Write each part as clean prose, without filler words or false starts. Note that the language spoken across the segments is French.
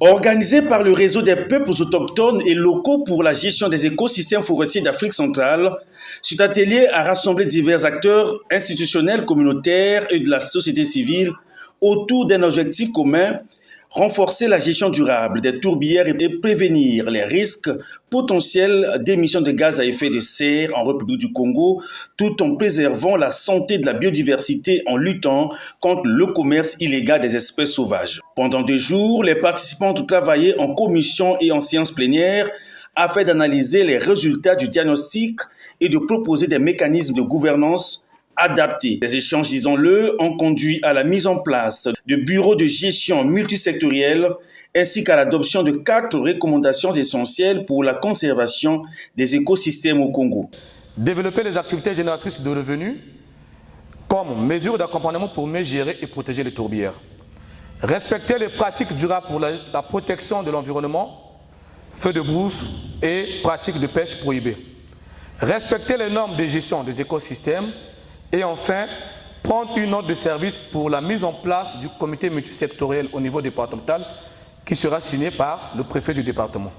Organisé par le réseau des peuples autochtones et locaux pour la gestion des écosystèmes forestiers d'Afrique centrale, cet atelier a rassemblé divers acteurs institutionnels, communautaires et de la société civile autour d'un objectif commun: renforcer la gestion durable des tourbières et prévenir les risques potentiels d'émissions de gaz à effet de serre en République du Congo, tout en préservant la santé de la biodiversité en luttant contre le commerce illégal des espèces sauvages. Pendant 2 jours, les participants ont travaillé en commission et en séance plénière afin d'analyser les résultats du diagnostic et de proposer des mécanismes de gouvernance adaptés. Les échanges, disons-le, ont conduit à la mise en place de bureaux de gestion multisectoriels ainsi qu'à l'adoption de 4 recommandations essentielles pour la conservation des écosystèmes au Congo. Développer les activités génératrices de revenus comme mesure d'accompagnement pour mieux gérer et protéger les tourbières. Respecter les pratiques durables pour la protection de l'environnement, feux de brousse et pratiques de pêche prohibées. Respecter les normes de gestion des écosystèmes. Et enfin, prendre une note de service pour la mise en place du comité multisectoriel au niveau départemental qui sera signé par le préfet du département.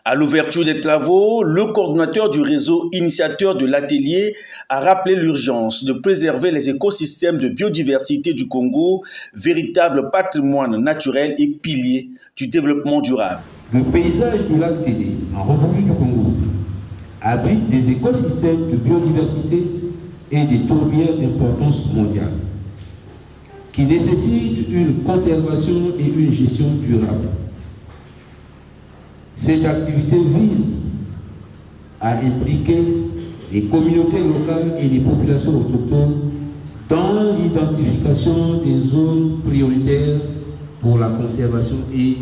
À l'ouverture des travaux, le coordonnateur du réseau initiateur de l'atelier a rappelé l'urgence de préserver les écosystèmes de biodiversité du Congo, véritable patrimoine naturel et pilier du développement durable. Le paysage du lac Télé, en République du Congo, abrite des écosystèmes de biodiversité et des tourbières d'importance mondiale, qui nécessitent une conservation et une gestion durable. Cette activité vise à impliquer les communautés locales et les populations autochtones dans l'identification des zones prioritaires pour la conservation et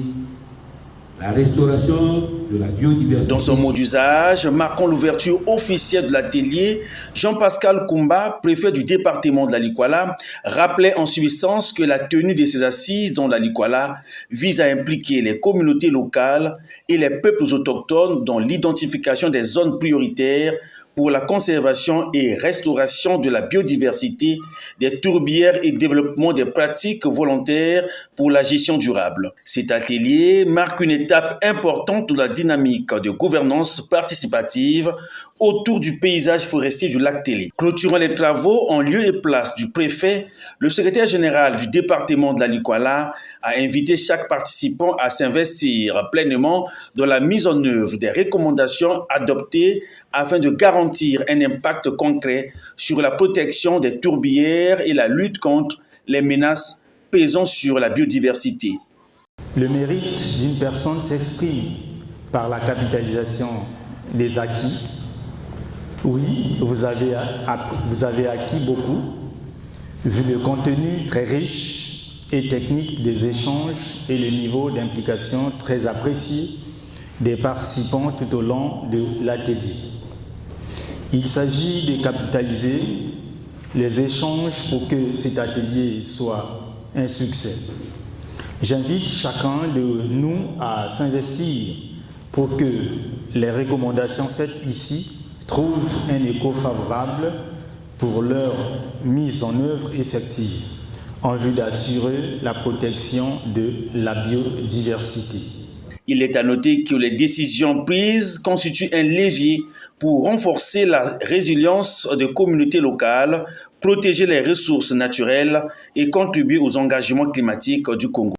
la restauration de la biodiversité. Dans son mot d'usage, marquant l'ouverture officielle de l'atelier, Jean-Pascal Koumba, préfet du département de la Likuala, rappelait en substance que la tenue de ces assises dans la Likuala vise à impliquer les communautés locales et les peuples autochtones dans l'identification des zones prioritaires pour la conservation et restauration de la biodiversité, des tourbières et développement des pratiques volontaires pour la gestion durable. Cet atelier marque une étape importante de la dynamique de gouvernance participative autour du paysage forestier du lac Télé. Clôturant les travaux en lieu et place du préfet, le secrétaire général du département de la Likuala a invité chaque participant à s'investir pleinement dans la mise en œuvre des recommandations adoptées afin de garantir un impact concret sur la protection des tourbières et la lutte contre les menaces pesant sur la biodiversité. Le mérite d'une personne s'exprime par la capitalisation des acquis. Oui, vous avez acquis beaucoup, vu le contenu très riche et technique des échanges et le niveau d'implication très apprécié des participants tout au long de l'atelier. Il s'agit de capitaliser les échanges pour que cet atelier soit un succès. J'invite chacun de nous à s'investir pour que les recommandations faites ici trouvent un écho favorable pour leur mise en œuvre effective en vue d'assurer la protection de la biodiversité. Il est à noter que les décisions prises constituent un levier pour renforcer la résilience des communautés locales, protéger les ressources naturelles et contribuer aux engagements climatiques du Congo.